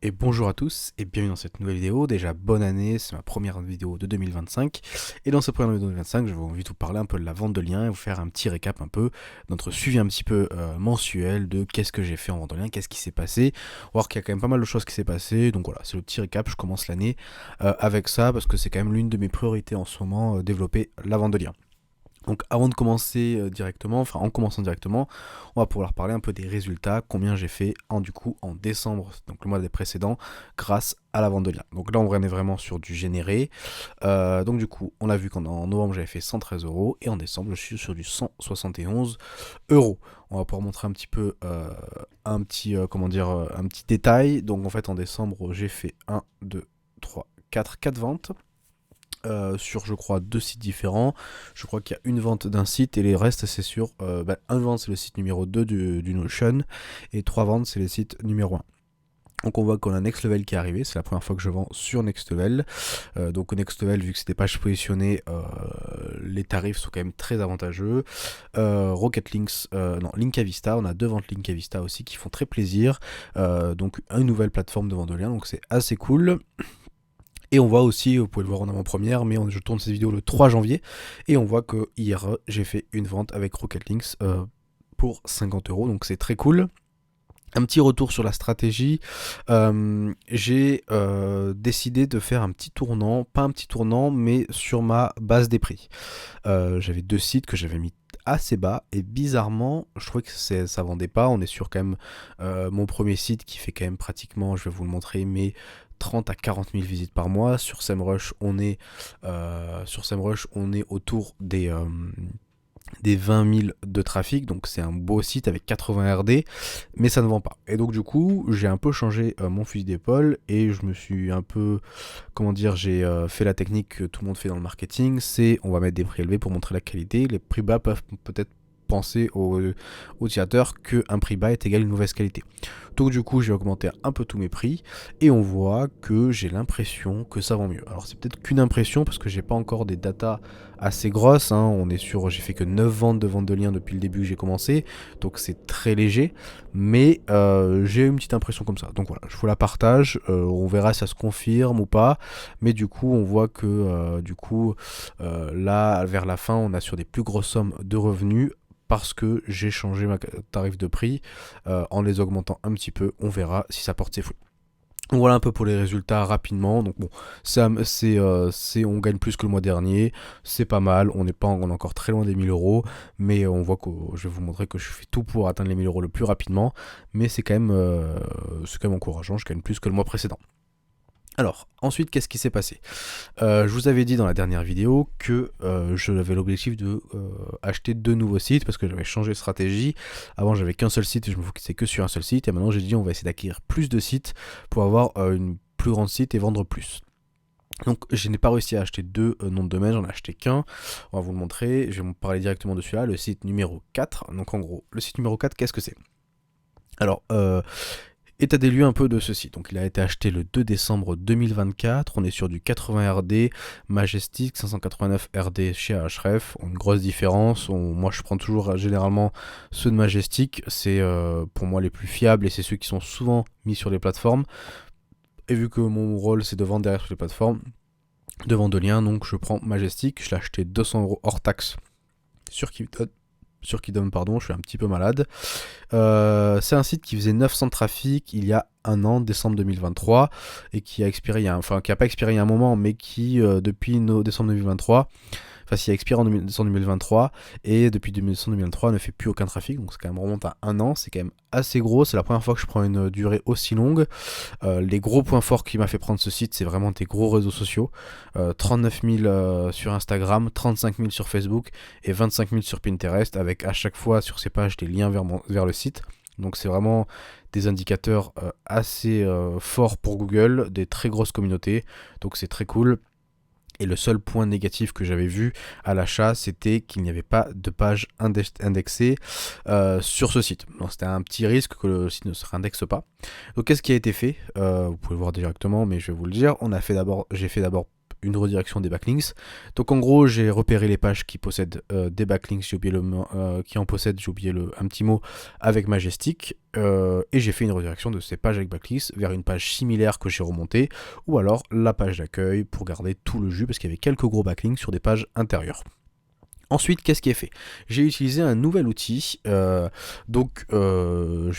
Et bonjour à tous et bienvenue dans cette nouvelle vidéo. Déjà bonne année, c'est ma première vidéo de 2025. Et dans cette première vidéo de 2025, je vais envie de vous parler un peu de la vente de liens et vous faire un petit récap un peu, notre suivi un petit peu mensuel de qu'est-ce que j'ai fait en vente de liens, qu'est-ce qui s'est passé. On va voir qu'il y a quand même pas mal de choses qui s'est passé. Donc voilà, c'est le petit récap, je commence l'année avec ça parce que c'est quand même l'une de mes priorités en ce moment, développer la vente de liens. Donc avant de commencer en commençant directement, on va pouvoir parler un peu des résultats, combien j'ai fait en décembre, donc le mois des précédents, grâce à la vente de liens. Donc là on est vraiment sur du généré. Donc du coup, on a vu qu'en novembre j'avais fait 113 euros et en décembre je suis sur du 171 euros. On va pouvoir montrer un petit peu un petit détail. Donc en fait en décembre j'ai fait 1, 2, 3, 4 ventes sur je crois 2 sites différents. Je crois qu'il y a une vente d'un site et les restes c'est sur un vente c'est le site numéro 2 du Notion et 3 ventes c'est le site numéro 1. Donc on voit qu'on a Next Level qui est arrivé, c'est la première fois que je vends sur Next Level. Donc au Next Level, vu que c'est des pages positionnées, les tarifs sont quand même très avantageux. Linka Vista, on a 2 ventes Linka Vista aussi qui font très plaisir. Donc une nouvelle plateforme de vente de liens, donc c'est assez cool. Et on voit aussi, vous pouvez le voir en avant-première, mais je tourne cette vidéo le 3 janvier, et on voit que hier j'ai fait une vente avec Rocket Links pour 50 euros, donc c'est très cool. Un petit retour sur la stratégie, j'ai décidé de faire un petit tournant, pas un petit tournant, mais sur ma base des prix. J'avais 2 sites que j'avais mis assez bas et bizarrement je trouvais que ça vendait pas. On est sur quand même mon premier site qui fait quand même pratiquement, je vais vous le montrer, mais 30 à 40 000 visites par mois. Sur SEMrush on est autour des 20 000 de trafic, donc c'est un beau site avec 80 RD, mais ça ne vend pas. Et donc du coup, j'ai un peu changé mon fusil d'épaule et je me suis un peu, j'ai fait la technique que tout le monde fait dans le marketing, c'est on va mettre des prix élevés pour montrer la qualité. Les prix bas peuvent peut-être penser aux utilisateurs qu'un prix bas est égal à une mauvaise qualité. Donc du coup, j'ai augmenté un peu tous mes prix et on voit que j'ai l'impression que ça vend mieux. Alors c'est peut-être qu'une impression parce que j'ai pas encore des datas assez grosses. J'ai fait que 9 ventes de liens depuis le début que j'ai commencé, donc c'est très léger. Mais j'ai une petite impression comme ça. Donc voilà, je vous la partage. On verra si ça se confirme ou pas. Mais du coup, on voit que là, vers la fin, on a sur des plus grosses sommes de revenus parce que j'ai changé ma tarif de prix en les augmentant un petit peu. On verra si ça porte ses fruits. Donc voilà un peu pour les résultats rapidement. Donc bon, on gagne plus que le mois dernier, c'est pas mal. On est encore très loin des 1000 euros, mais on voit que je vais vous montrer que je fais tout pour atteindre les 1000 euros le plus rapidement. Mais c'est quand même encourageant. Je gagne plus que le mois précédent. Alors, ensuite, qu'est-ce qui s'est passé? Je vous avais dit dans la dernière vidéo que j'avais l'objectif de acheter 2 nouveaux sites parce que j'avais changé de stratégie. Avant, j'avais qu'un seul site et je me focusais que sur un seul site. Et maintenant, j'ai dit on va essayer d'acquérir plus de sites pour avoir une plus grande site et vendre plus. Donc, je n'ai pas réussi à acheter 2 noms de domaine, j'en ai acheté qu'un. On va vous le montrer. Je vais vous parler directement de celui-là, le site numéro 4. Donc, en gros, le site numéro 4, qu'est-ce que c'est? Alors, état des lieux un peu de ce site. Donc il a été acheté le 2 décembre 2024. On est sur du 80 RD Majestic, 589 RD chez Ahref. Une grosse différence. Moi je prends toujours généralement ceux de Majestic. C'est pour moi les plus fiables et c'est ceux qui sont souvent mis sur les plateformes. Et vu que mon rôle c'est de vendre derrière sur les plateformes, de vendre de liens, donc je prends Majestic. Je l'ai acheté 200 euros hors taxe sur Kidom, pardon, je suis un petit peu malade. C'est un site qui faisait 900 de trafic il y a un an, décembre 2023, et qui a expiré, qui n'a pas expiré il y a un moment, mais qui, depuis décembre 2023, qui a expiré en décembre 2023, et depuis décembre 2023 ne fait plus aucun trafic, donc c'est quand même remonte à un an, c'est quand même assez gros, c'est la première fois que je prends une durée aussi longue. Les gros points forts qui m'a fait prendre ce site, c'est vraiment des gros réseaux sociaux, 39 000 sur Instagram, 35 000 sur Facebook et 25 000 sur Pinterest, avec à chaque fois sur ces pages des liens vers le site. Donc c'est vraiment des indicateurs assez forts pour Google, des très grosses communautés, donc c'est très cool. Et le seul point négatif que j'avais vu à l'achat, c'était qu'il n'y avait pas de page indexée sur ce site. Donc c'était un petit risque que le site ne se réindexe pas. Donc qu'est-ce qui a été fait? Vous pouvez le voir directement, mais je vais vous le dire. J'ai fait d'abord une redirection des backlinks. Donc en gros, j'ai repéré les pages qui possèdent des backlinks, qui en possèdent, j'ai oublié un petit mot, avec Majestic, et j'ai fait une redirection de ces pages avec backlinks vers une page similaire que j'ai remontée, ou alors la page d'accueil pour garder tout le jus, parce qu'il y avait quelques gros backlinks sur des pages intérieures. Ensuite, qu'est-ce qui est fait? J'ai utilisé un nouvel outil, je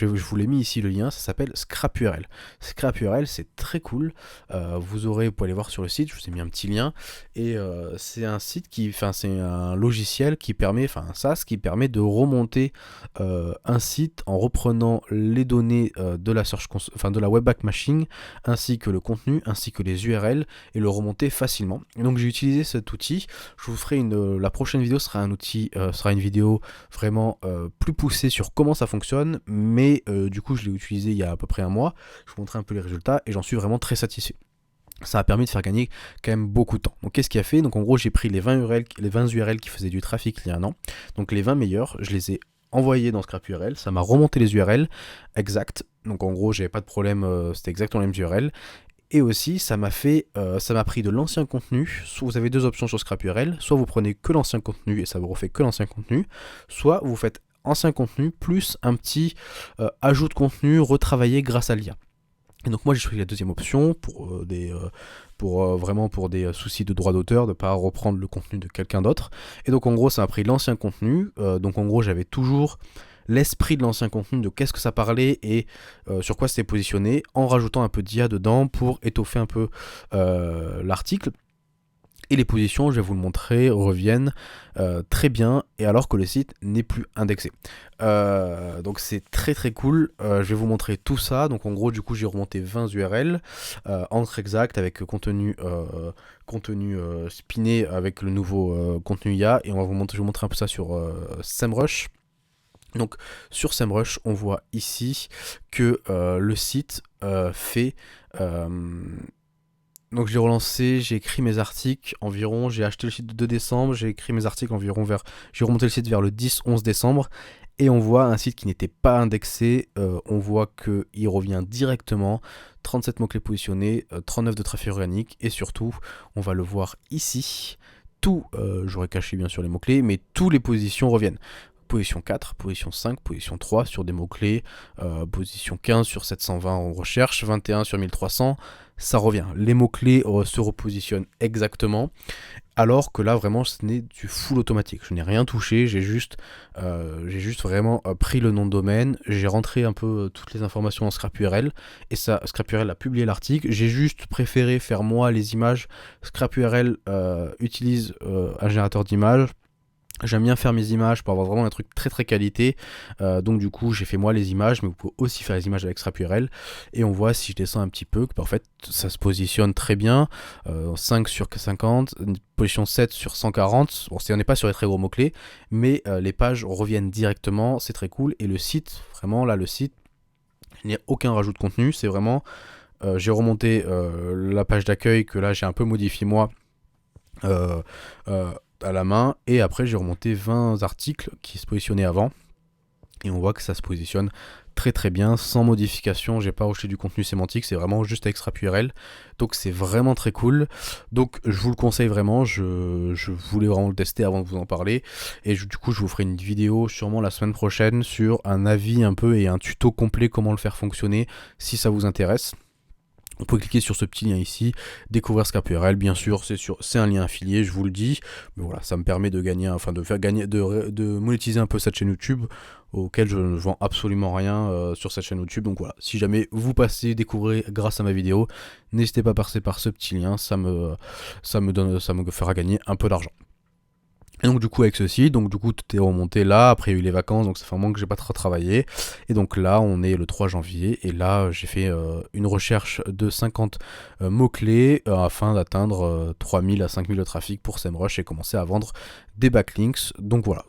vous l'ai mis ici le lien, ça s'appelle ScrapURL. ScrapURL, c'est très cool, vous pouvez aller voir sur le site, je vous ai mis un petit lien, et c'est un site c'est un logiciel qui permet, un SaaS qui permet de remonter un site en reprenant les données de la de la Webpack Machine, ainsi que le contenu, ainsi que les URL, et le remonter facilement. Et donc j'ai utilisé cet outil, je vous ferai la prochaine vidéo sera une vidéo vraiment plus poussée sur comment ça fonctionne, mais du coup je l'ai utilisé il y a à peu près un mois, je vous montrerai un peu les résultats et j'en suis vraiment très satisfait. Ça a permis de faire gagner quand même beaucoup de temps. Donc qu'est-ce qu'il a fait? Donc en gros j'ai pris les 20 URL qui faisaient du trafic il y a un an, donc les 20 meilleurs, je les ai envoyés dans ScrapURL, ça m'a remonté les URL exactes, donc en gros j'avais pas de problème, c'était exactement les mêmes URL. Et aussi, ça m'a pris de l'ancien contenu. Soit vous avez deux options sur ScrapURL, soit vous prenez que l'ancien contenu et ça vous refait que l'ancien contenu, soit vous faites ancien contenu plus un petit ajout de contenu retravaillé grâce à l'IA. Et donc moi j'ai choisi la deuxième option pour des soucis de droit d'auteur, de ne pas reprendre le contenu de quelqu'un d'autre. Et donc en gros ça m'a pris l'ancien contenu, donc en gros j'avais toujours l'esprit de l'ancien contenu, de qu'est-ce que ça parlait et sur quoi c'était positionné, en rajoutant un peu d'IA dedans pour étoffer un peu l'article. Et les positions, je vais vous le montrer, reviennent très bien, et alors que le site n'est plus indexé. Donc c'est très très cool, je vais vous montrer tout ça. Donc en gros du coup j'ai remonté 20 URL, encre exact avec contenu spiné avec le nouveau contenu IA, et je vais vous montrer un peu ça sur SEMrush. Donc sur SEMrush, on voit ici que le site fait... donc j'ai relancé, j'ai écrit mes articles environ, j'ai acheté le site le 2 décembre, j'ai écrit mes articles environ j'ai remonté le site vers le 10-11 décembre, et on voit un site qui n'était pas indexé, on voit qu'il revient directement, 37 mots-clés positionnés, 39 de trafic organique, et surtout, on va le voir ici, j'aurais caché bien sûr les mots-clés, mais toutes les positions reviennent. Position 4, position 5, position 3 sur des mots-clés, position 15 sur 720 en recherche, 21 sur 1300, ça revient. Les mots-clés se repositionnent exactement, alors que là vraiment ce n'est du full automatique. Je n'ai rien touché, j'ai juste vraiment pris le nom de domaine, j'ai rentré un peu toutes les informations dans ScrapURL, et ça, ScrapURL a publié l'article, j'ai juste préféré faire moi les images. ScrapURL utilise un générateur d'images. J'aime bien faire mes images pour avoir vraiment un truc très très qualité, donc du coup j'ai fait moi les images, mais vous pouvez aussi faire les images avec ScrapURL, et on voit si je descends un petit peu que en fait ça se positionne très bien, 5 sur 50, position 7 sur 140, bon on n'est pas sur les très gros mots clés, mais les pages reviennent directement, c'est très cool, et le site, vraiment là le site, il n'y a aucun rajout de contenu, c'est vraiment, j'ai remonté la page d'accueil que là j'ai un peu modifié moi, à la main, et après j'ai remonté 20 articles qui se positionnaient avant, et on voit que ça se positionne très très bien, sans modification, j'ai pas rejeté du contenu sémantique, c'est vraiment juste avec ScrapURL, donc c'est vraiment très cool, donc je vous le conseille vraiment, je voulais vraiment le tester avant de vous en parler, et du coup je vous ferai une vidéo sûrement la semaine prochaine sur un avis un peu et un tuto complet comment le faire fonctionner, si ça vous intéresse. Vous pouvez cliquer sur ce petit lien ici, découvrir ScrapURL, bien sûr, c'est un lien affilié, je vous le dis, mais voilà, ça me permet de gagner, de monétiser un peu cette chaîne YouTube, auquel je ne vends absolument rien sur cette chaîne YouTube, donc voilà, si jamais vous passez découvrir grâce à ma vidéo, n'hésitez pas à passer par ce petit lien, ça me fera gagner un peu d'argent. Et donc du coup avec ceci, donc du coup tout est remonté là, après il y a eu les vacances, donc ça fait un moment que j'ai pas trop travaillé, et donc là on est le 3 janvier, et là j'ai fait une recherche de 50 mots-clés afin d'atteindre 3000 à 5000 de trafic pour SEMrush et commencer à vendre des backlinks, donc voilà,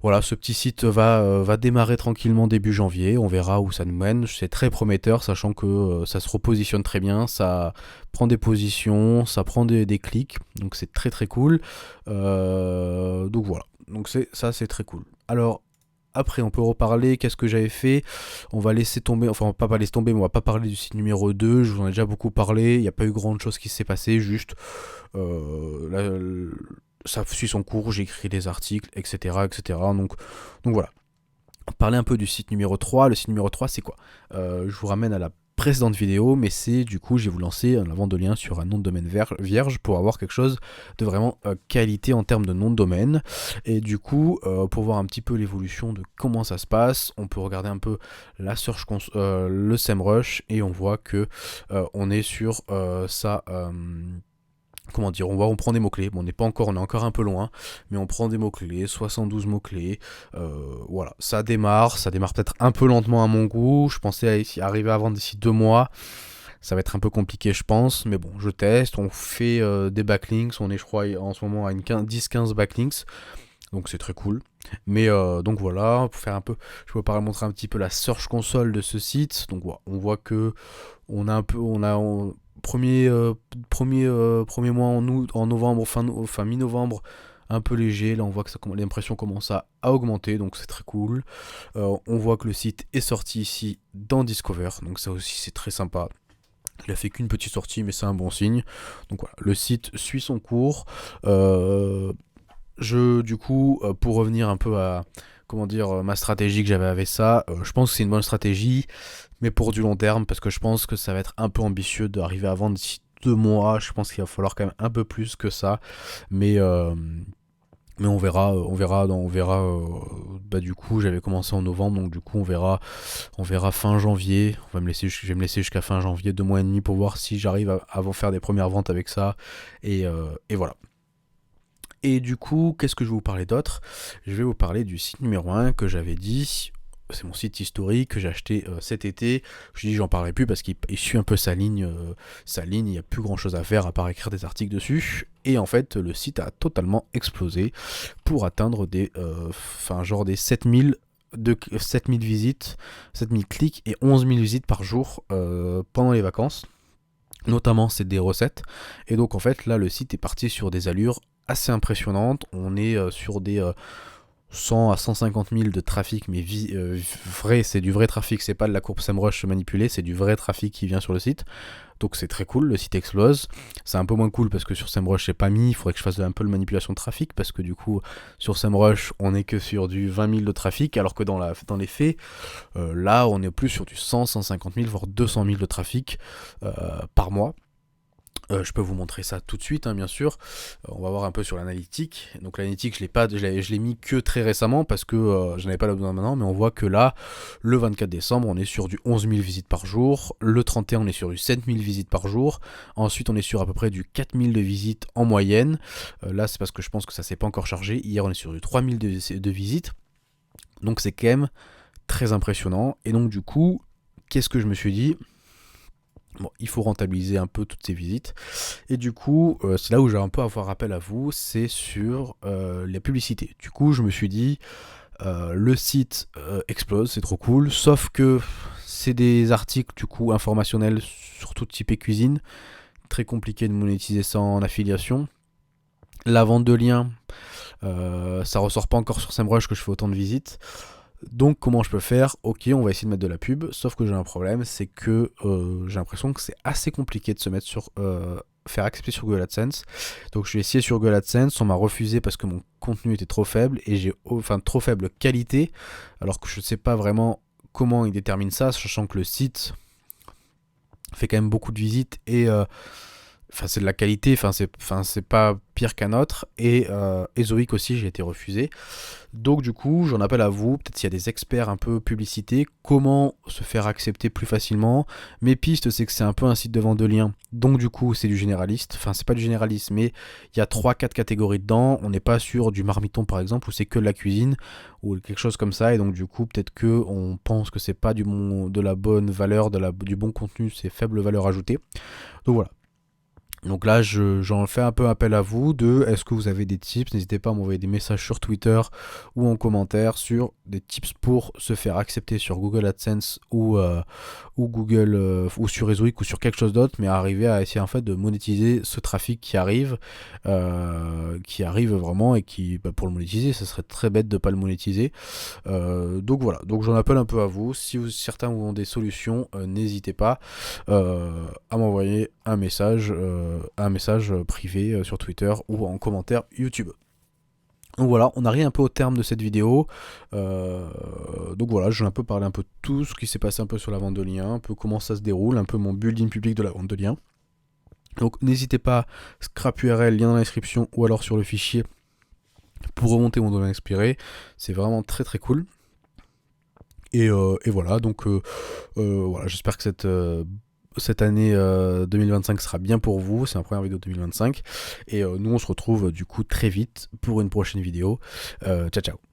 voilà, ce petit site va démarrer tranquillement début janvier, on verra où ça nous mène, c'est très prometteur, sachant que ça se repositionne très bien, ça prend des positions, ça prend des clics, donc c'est très très cool, donc voilà, donc c'est très cool. Alors, après on peut reparler, qu'est-ce que j'avais fait, on va laisser tomber, enfin on va pas laisser tomber, mais on va pas parler du site numéro 2, je vous en ai déjà beaucoup parlé, il n'y a pas eu grand chose qui s'est passé, juste ça suit son cours, j'ai écrit des articles, etc. etc. Donc voilà. Parler un peu du site numéro 3. Le site numéro 3, c'est quoi? Je vous ramène à la précédente vidéo, mais c'est du coup, je vais vous lancer la vente de lien sur un nom de domaine vierge pour avoir quelque chose de vraiment qualité en termes de nom de domaine. Et du coup, pour voir un petit peu l'évolution de comment ça se passe, on peut regarder un peu la le SEMrush et on voit que on est sur ça. Comment dire, on prend des mots-clés, bon, on est encore un peu loin, mais on prend des mots-clés, 72 mots-clés, voilà, ça démarre peut-être un peu lentement à mon goût, je pensais arriver à vendre d'ici 2 mois, ça va être un peu compliqué je pense, mais bon, je teste, on fait des backlinks, on est je crois en ce moment à une 10-15 backlinks, donc c'est très cool. Mais donc voilà, pour faire un peu, je vais vous montrer un petit peu la Search Console de ce site, donc voilà, on voit que on a un peu, premier mois en novembre, fin mi-novembre, un peu léger. Là, on voit que l'impression commence à augmenter, donc c'est très cool. On voit que le site est sorti ici dans Discover, donc ça aussi c'est très sympa. Il a fait qu'une petite sortie, mais c'est un bon signe. Donc voilà, le site suit son cours. Du coup, pour revenir un peu à ma stratégie que j'avais avec ça, je pense que c'est une bonne stratégie, mais pour du long terme, parce que je pense que ça va être un peu ambitieux d'arriver à vendre d'ici 2 mois. Je pense qu'il va falloir quand même un peu plus que ça, mais on verra, du coup, j'avais commencé en novembre, donc du coup, on verra fin janvier. Je vais me laisser jusqu'à fin janvier, 2 mois et demi pour voir si j'arrive à faire des premières ventes avec ça, et voilà. Et du coup, qu'est-ce que je vais vous parler d'autre? Je vais vous parler du site numéro 1 que j'avais dit. C'est mon site historique que j'ai acheté cet été. Je dis j'en parlerai plus parce qu'il suit un peu sa ligne, il n'y a plus grand chose à faire à part écrire des articles dessus. Et en fait, le site a totalement explosé pour atteindre des 7000 visites, 7000 clics et 11 000 visites par jour pendant les vacances. Notamment, c'est des recettes. Et donc, en fait, là, le site est parti sur des allures assez impressionnantes. On est sur des 100 à 150 000 de trafic, mais vrai, c'est du vrai trafic, c'est pas de la courbe SEMrush manipulée, c'est du vrai trafic qui vient sur le site. Donc c'est très cool, le site explose. C'est un peu moins cool parce que sur SEMrush c'est pas mis, il faudrait que je fasse un peu de manipulation de trafic parce que du coup sur SEMrush on est que sur du 20 000 de trafic alors que dans les faits, là on est plus sur du 100, 150 000 voire 200 000 de trafic par mois. Je peux vous montrer ça tout de suite, hein, bien sûr. On va voir un peu sur l'analytique. Donc l'analytique, je l'ai mis que très récemment parce que je n'avais pas besoin maintenant, mais on voit que là, le 24 décembre, on est sur du 11 000 visites par jour. Le 31, on est sur du 7 000 visites par jour. Ensuite, on est sur à peu près du 4 000 de visites en moyenne. Là, c'est parce que je pense que ça s'est pas encore chargé. Hier, on est sur du 3 000 de visites. Donc c'est quand même très impressionnant. Et donc du coup, qu'est-ce que je me suis dit ? Bon, il faut rentabiliser un peu toutes ces visites. Et du coup, c'est là où j'ai un peu à faire appel à vous, c'est sur les publicités. Du coup, je me suis dit, le site explose, c'est trop cool, sauf que c'est des articles du coup informationnels sur tout type et cuisine. Très compliqué de monétiser ça en affiliation. La vente de liens, ça ressort pas encore sur SEMrush que je fais autant de visites. Donc comment je peux faire? Ok, on va essayer de mettre de la pub, sauf que j'ai un problème, c'est que j'ai l'impression que c'est assez compliqué de se mettre sur faire accepter sur Google AdSense. Donc je vais essayer sur Google AdSense, on m'a refusé parce que mon contenu était trop faible et trop faible qualité, alors que je ne sais pas vraiment comment ils déterminent ça, sachant que le site fait quand même beaucoup de visites et c'est de la qualité, c'est pas pire qu'un autre. Et Ezoic aussi, j'ai été refusé. Donc du coup, j'en appelle à vous, peut-être s'il y a des experts un peu publicité, comment se faire accepter plus facilement. Mes pistes, c'est que c'est un peu un site de vente de liens, donc du coup c'est du généraliste, c'est pas du généraliste, mais il y a 3-4 catégories dedans, on n'est pas sur du marmiton par exemple, où c'est que de la cuisine, ou quelque chose comme ça, et donc du coup peut-être que on pense que c'est pas de la bonne valeur, du bon contenu, c'est faible valeur ajoutée. Donc voilà. Donc là, j'en fais un peu appel à vous est-ce que vous avez des tips? N'hésitez pas à m'envoyer des messages sur Twitter ou en commentaire sur des tips pour se faire accepter sur Google AdSense ou Google ou sur Rezoic ou sur quelque chose d'autre, mais arriver à essayer en fait de monétiser ce trafic qui arrive vraiment et qui, pour le monétiser, ça serait très bête de ne pas le monétiser. Donc voilà, donc j'en appelle un peu à vous. Si certains ont des solutions, n'hésitez pas à m'envoyer un message privé sur Twitter ou en commentaire YouTube. Donc voilà, on arrive un peu au terme de cette vidéo. Donc voilà, je vais un peu parler un peu de tout ce qui s'est passé un peu sur la vente de liens, un peu comment ça se déroule, un peu mon building public de la vente de liens. Donc n'hésitez pas, scrap URL, lien dans la description ou alors sur le fichier pour remonter mon domaine expiré. C'est vraiment très très cool. Et voilà, donc voilà, j'espère que cette année 2025 sera bien pour vous. C'est ma première vidéo 2025. Et nous, on se retrouve du coup très vite pour une prochaine vidéo. Ciao, ciao.